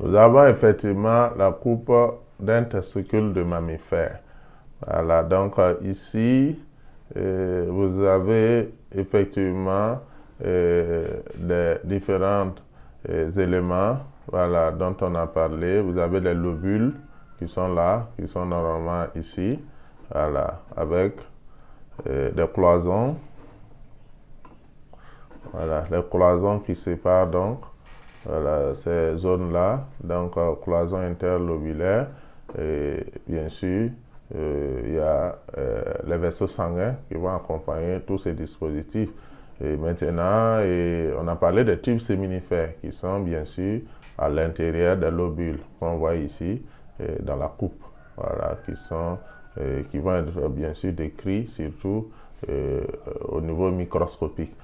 Nous avons effectivement la coupe d'un testicule de mammifère. Voilà, donc ici, vous avez effectivement les différents éléments, voilà, dont on a parlé. Vous avez les lobules qui sont là, qui sont normalement ici, voilà, avec des cloisons. Voilà, les cloisons qui séparent donc voilà, ces zones-là, donc cloison interlobulaire, et bien sûr, il y a les vaisseaux sanguins qui vont accompagner tous ces dispositifs. Et maintenant, on a parlé des tubes séminifères qui sont bien sûr à l'intérieur des lobules qu'on voit ici dans la coupe, voilà, qui vont être bien sûr décrits surtout au niveau microscopique.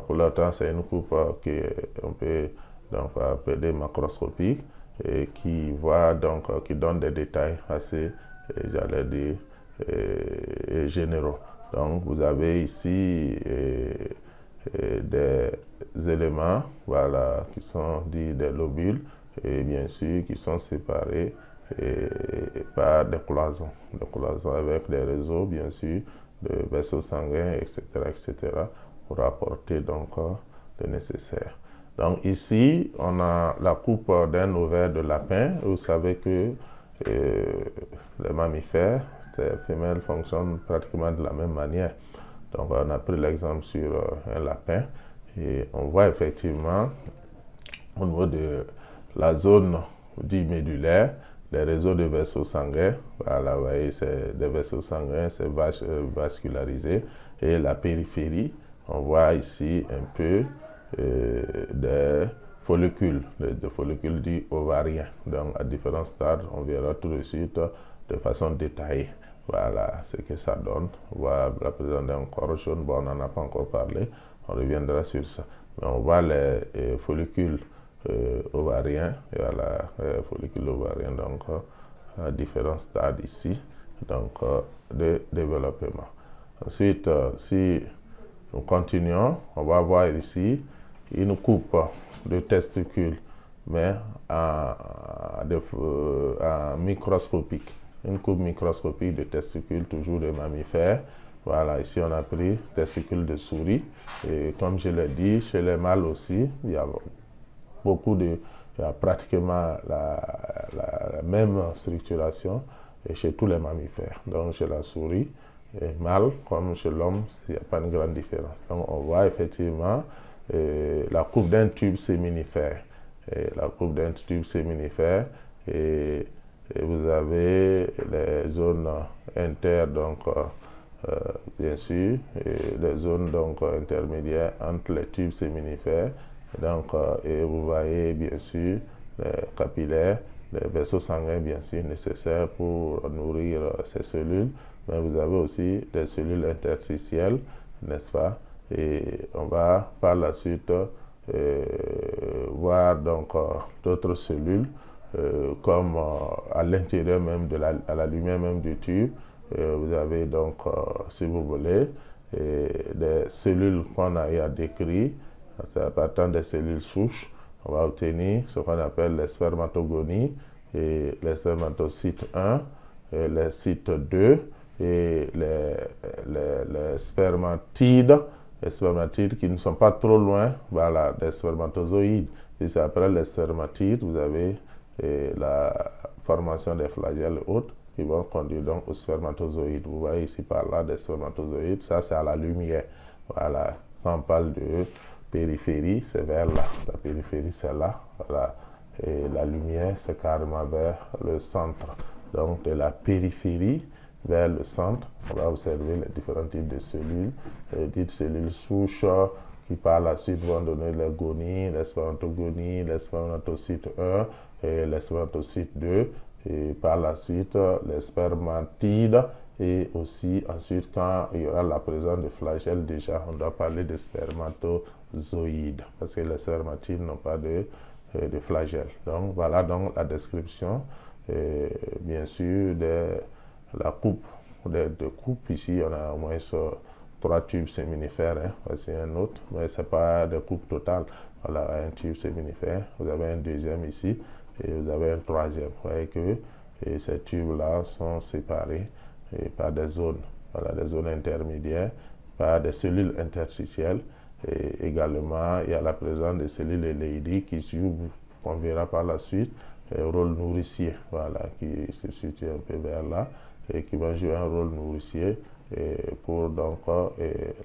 Pour l'instant, c'est une coupe qu'on peut donc appeler macroscopique et qui donne des détails assez, j'allais dire, généraux. Donc, vous avez ici des éléments, voilà, qui sont dits des lobules et bien sûr qui sont séparés par des cloisons avec des réseaux, bien sûr, de vaisseaux sanguins, etc., pour apporter donc le nécessaire. Donc ici, on a la coupe d'un ovaire de lapin. Vous savez que les mammifères, les femelles fonctionnent pratiquement de la même manière. Donc on a pris l'exemple sur un lapin et on voit effectivement au niveau de la zone dite médulaire, les réseaux de vaisseaux sanguins. Voilà, vous voyez, c'est des vaisseaux sanguins, c'est vascularisé. Et la périphérie, on voit ici un peu des follicules, des follicules dits ovariens. Donc à différents stades, on verra tout de suite de façon détaillée. Voilà ce que ça donne. On voit la présence d'un corps jaune, bon, on n'en a pas encore parlé, on reviendra sur ça. Mais on voit les follicules ovariens, et voilà, follicules ovariens, donc à différents stades ici, donc de développement. Ensuite, si nous continuons, on va voir ici une coupe de testicules, mais en microscopique. Une coupe microscopique de testicules, toujours de mammifères. Voilà, ici on a pris testicules de souris. Et comme je l'ai dit, chez les mâles aussi, il y a pratiquement la même structuration chez tous les mammifères. Donc chez la souris, mâle comme chez l'homme, il n'y a pas une grande différence. Donc on voit effectivement la coupe d'un tube séminifère. La coupe d'un tube séminifère et vous avez les zones donc bien sûr, les zones donc intermédiaires entre les tubes séminifères. Donc, et vous voyez bien sûr les capillaires, les vaisseaux sanguins bien sûr nécessaires pour nourrir ces cellules, mais vous avez aussi des cellules interstitielles, n'est-ce pas? Et on va par la suite voir donc d'autres cellules comme à l'intérieur même à la lumière même du tube. Vous avez donc, si vous voulez, des cellules qu'on a décrites. À partir des cellules souches, on va obtenir ce qu'on appelle les spermatogonies et les spermatocytes 1, et les cytes 2 et les spermatides qui ne sont pas trop loin, voilà, des spermatozoïdes. Et c'est après les spermatides, vous avez la formation des flagelles hautes qui vont conduire donc aux spermatozoïdes. Vous voyez ici par là des spermatozoïdes, ça c'est à la lumière. Voilà, quand on parle de périphérie, c'est vers là. La périphérie, c'est là. Voilà. Et la lumière, c'est carrément vers le centre. Donc, de la périphérie vers le centre, on va observer les différents types de cellules, dites cellules souches, qui par la suite vont donner les gonies, les spermatogonies, les spermatocytes 1 et les spermatocytes 2. Et par la suite, les spermatides. Et aussi, ensuite, quand il y aura la présence de flagelles, déjà, on doit parler de spermatozoïdes, parce que les spermatides n'ont pas de flagelles. Donc, voilà donc la description, bien sûr, de la coupe. De coupe, ici, on a au moins 3 tubes séminifères, hein. Voici un autre, mais ce n'est pas de coupe totale. Voilà, un tube séminifère. Vous avez un deuxième ici. et vous avez un troisième. Vous voyez que ces tubes-là sont séparés par des zones, voilà, des zones intermédiaires, par des cellules interstitielles. Et également, il y a la présence des cellules éléidiques qui jouent, qu'on verra par la suite, un rôle nourricier, voilà, qui se situe un peu vers là, et qui va jouer un rôle nourricier pour donc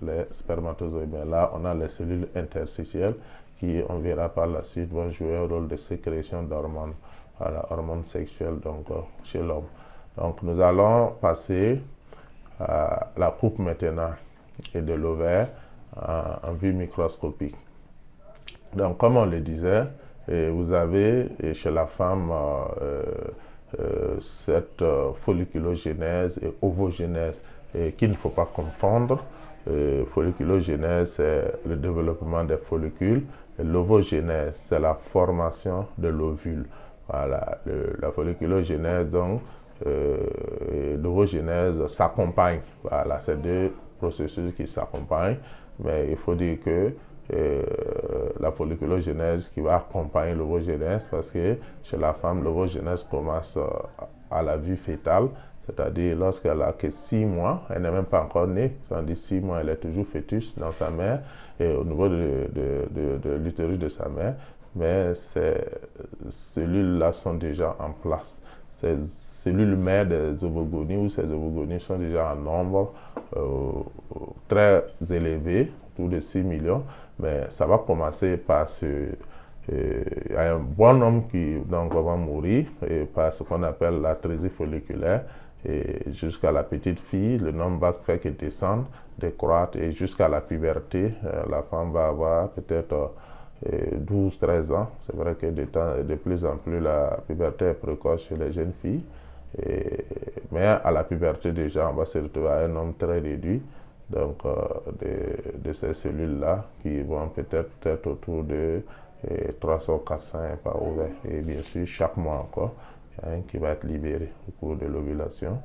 les spermatozoïdes. Mais là, on a les cellules interstitielles qui, on verra par la suite, vont jouer un rôle de sécrétion d'hormones, voilà, hormones sexuelles donc, chez l'homme. Donc nous allons passer à la coupe maintenant et de l'ovaire en vue microscopique. Donc comme on le disait, vous avez chez la femme cette folliculogénèse et ovogénèse qu'il ne faut pas confondre. Folliculogénèse, c'est le développement des follicules, et l'ovogénèse, c'est la formation de l'ovule. Voilà, la folliculogénèse, donc, l'ovogénèse s'accompagnent. Voilà, c'est deux processus qui s'accompagnent, mais il faut dire que la folliculogénèse qui va accompagner l'ovogénèse, parce que chez la femme, l'ovogénèse commence à la vue fétale, c'est-à-dire lorsqu'elle a que 6 mois, elle n'est même pas encore née, c'est-à-dire 6 mois, elle est toujours fœtus dans sa mère et au niveau de l'utérus de sa mère, mais ces cellules-là sont déjà en place. Ces cellules mères des ovogonies ou ces ovogonies sont déjà en nombre très élevé, autour de 6 millions, mais ça va commencer par il y a un bon nombre qui donc, va mourir et par ce qu'on appelle l'atrésie folliculaire. Et jusqu'à la petite fille, le nombre va faire que descendre, décroître, et jusqu'à la puberté, la femme va avoir peut-être 12-13 ans. C'est vrai que de plus en plus, la puberté est précoce chez les jeunes filles. Mais à la puberté, déjà, on va se retrouver à un nombre très réduit donc, de ces cellules-là qui vont peut-être être autour de 300 ou 400 par ovaire. Et bien sûr, chaque mois encore, qui va être libéré au cours de l'ovulation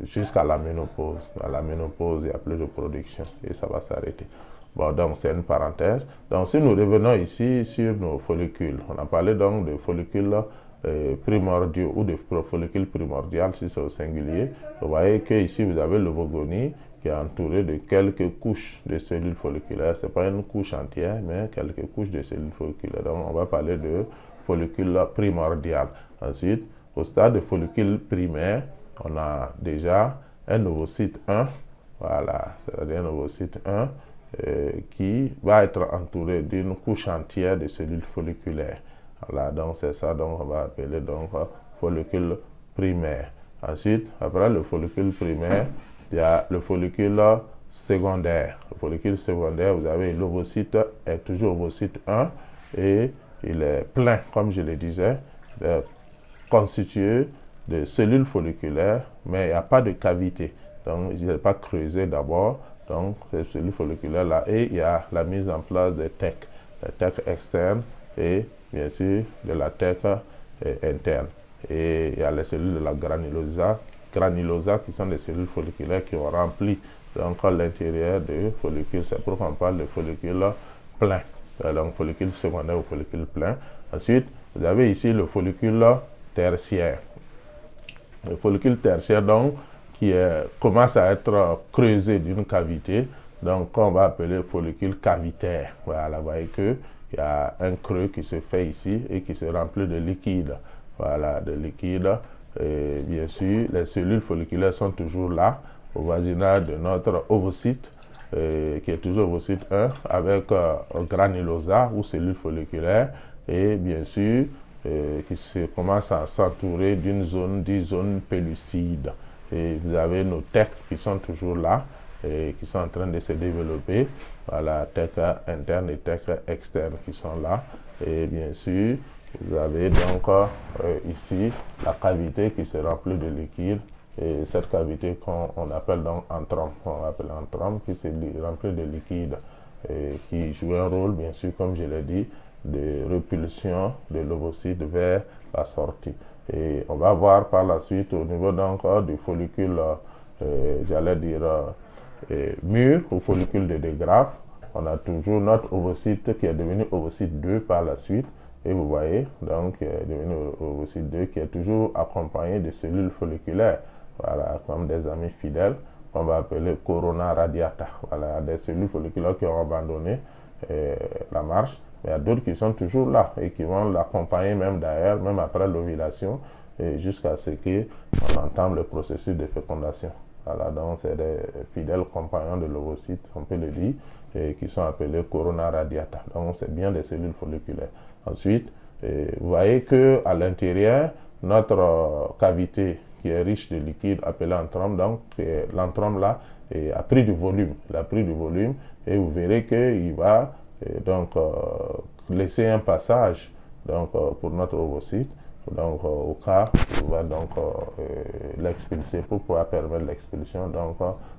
jusqu'à la ménopause. À la ménopause, il n'y a plus de production et ça va s'arrêter. Bon, donc c'est une parenthèse. Donc si nous revenons ici sur nos follicules, on a parlé donc de follicules primordiaux ou de follicules primordiales si c'est au singulier. Vous voyez que ici vous avez l'ovogonie qui est entourée de quelques couches de cellules folliculaires. Ce n'est pas une couche entière, mais quelques couches de cellules folliculaires. Donc on va parler de follicule primordial. Ensuite, au stade de follicule primaire, on a déjà un ovocyte 1, voilà, c'est-à-dire un ovocyte 1 qui va être entouré d'une couche entière de cellules folliculaires. Voilà, donc c'est ça donc on va appeler donc follicule primaire. Ensuite, après le follicule primaire, il y a le follicule secondaire. Le follicule secondaire, vous avez l'ovocyte est toujours ovocyte 1 et il est plein, comme je le disais, constitué de cellules folliculaires, mais il n'y a pas de cavité. Donc, il n'est pas creusé d'abord. Donc, ces cellules folliculaires-là, et il y a la mise en place des TEC, les TEC externes et bien sûr de la TEC interne. Et il y a les cellules de la granulosa qui sont des cellules folliculaires qui ont rempli donc l'intérieur des follicules. C'est pourquoi on parle de follicules pleins. Donc follicule secondaire ou follicule plein. Ensuite, vous avez ici le follicule tertiaire. Le follicule tertiaire, donc, qui commence à être creusé d'une cavité, donc qu'on va appeler follicule cavitaire. Voilà, vous voyez qu'il y a un creux qui se fait ici et qui se remplit de liquide. Voilà, de liquide. Et bien sûr, les cellules folliculaires sont toujours là, au voisinage de notre ovocyte, qui est toujours ovocyte 1, avec granulosa ou cellules folliculaires, et bien sûr, qui commence à s'entourer d'une zone, dit zone pellucide. Et vous avez nos TEC qui sont toujours là, et qui sont en train de se développer. Voilà, TEC interne et TEC externe qui sont là. Et bien sûr, vous avez donc ici la cavité qui se remplit de liquide. Et cette cavité qu'on appelle donc antrum, qui se remplit de liquide et qui joue un rôle, bien sûr, comme je l'ai dit, de repulsion de l'ovocyte vers la sortie. Et on va voir par la suite au niveau donc du follicule, j'allais dire mûr ou follicule de Degraaff, on a toujours notre ovocyte qui est devenu ovocyte 2 par la suite. Et vous voyez, donc, devenu ovocyte 2 qui est toujours accompagné de cellules folliculaires, voilà, comme des amis fidèles, qu'on va appeler corona radiata. Voilà, des cellules folliculaires qui ont abandonné la marche, mais il y a d'autres qui sont toujours là et qui vont l'accompagner même d'ailleurs, même après l'ovulation, jusqu'à ce qu'on entame le processus de fécondation. Voilà, donc c'est des fidèles compagnons de l'ovocyte, on peut le dire, qui sont appelés corona radiata. Donc c'est bien des cellules folliculaires. Ensuite, vous voyez qu'à l'intérieur, notre cavité qui est riche de liquide appelé antrum, donc l'antrum là a pris du volume. Il a pris du volume et vous verrez qu'il va donc laisser un passage donc, pour notre ovocyte. Donc, au cas où on va donc l'expulser pour pouvoir permettre l'expulsion, donc,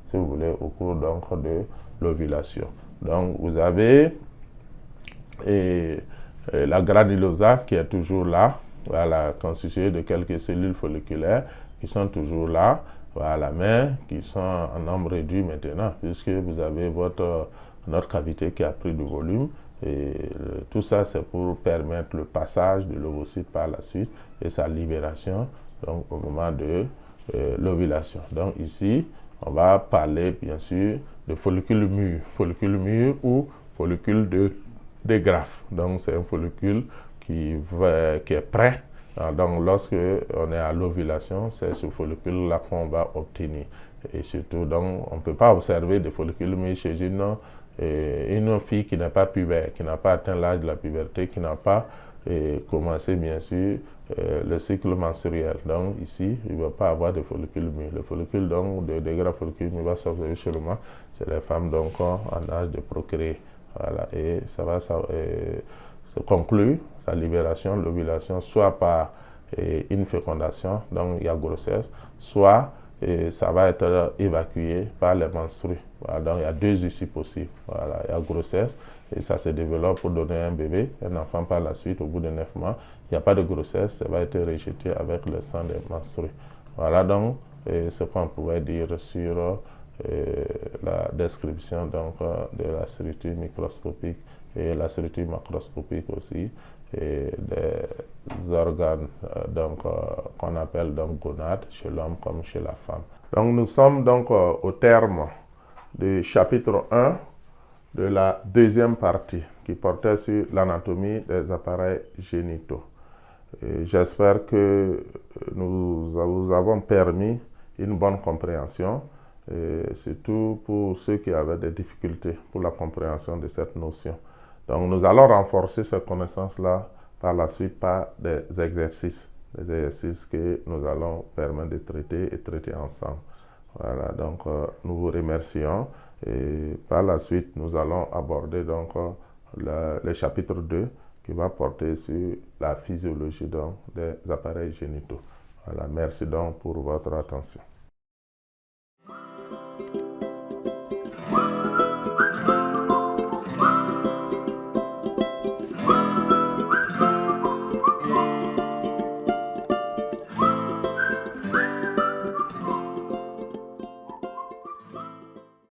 si vous voulez, au cours donc, de l'ovulation. Donc, vous avez la granulosa qui est toujours là, voilà, constituée de quelques cellules folliculaires qui sont toujours là, voilà, mais qui sont en nombre réduit maintenant, puisque vous avez notre cavité qui a pris du volume. Et tout ça, c'est pour permettre le passage de l'ovocyte par la suite et sa libération donc, au moment de l'ovulation. Donc ici, on va parler bien sûr de follicule mûr ou follicule de graphe. Donc c'est un follicule qui est prêt. Donc lorsque on est à l'ovulation, c'est ce follicule-là qu'on va obtenir. Et surtout, donc, on ne peut pas observer des follicules mûrs chez une fille qui n'est pas pubère, qui n'a pas atteint l'âge de la puberté, qui n'a pas commencé bien sûr le cycle menstruel. Donc ici, il ne va pas avoir de follicule mûr. Le follicule donc, de graphe follicule mûr va s'observer seulement chez les femmes donc, en âge de procréer. Voilà. Et ça va se conclure, sa libération, l'ovulation, soit par une fécondation, donc il y a grossesse, soit ça va être évacué par les menstrues. Voilà, donc il y a deux issues possibles. Voilà, il y a grossesse et ça se développe pour donner un bébé, un enfant par la suite au bout de 9 mois. Il n'y a pas de grossesse, ça va être rejeté avec le sang des menstrues. Voilà donc ce qu'on pouvait dire sur la description donc, de la structure microscopique et la structure macroscopique aussi et des organes donc qu'on appelle donc gonades chez l'homme comme chez la femme. Donc nous sommes donc au terme du chapitre 1 de la deuxième partie qui portait sur l'anatomie des appareils génitaux. J'espère que nous vous avons permis une bonne compréhension, et surtout pour ceux qui avaient des difficultés pour la compréhension de cette notion. Donc nous allons renforcer cette connaissance-là par la suite par des exercices que nous allons permettre de traiter et traiter ensemble. Voilà, donc nous vous remercions et par la suite nous allons aborder donc le chapitre 2 qui va porter sur la physiologie donc, des appareils génitaux. Voilà, merci donc pour votre attention.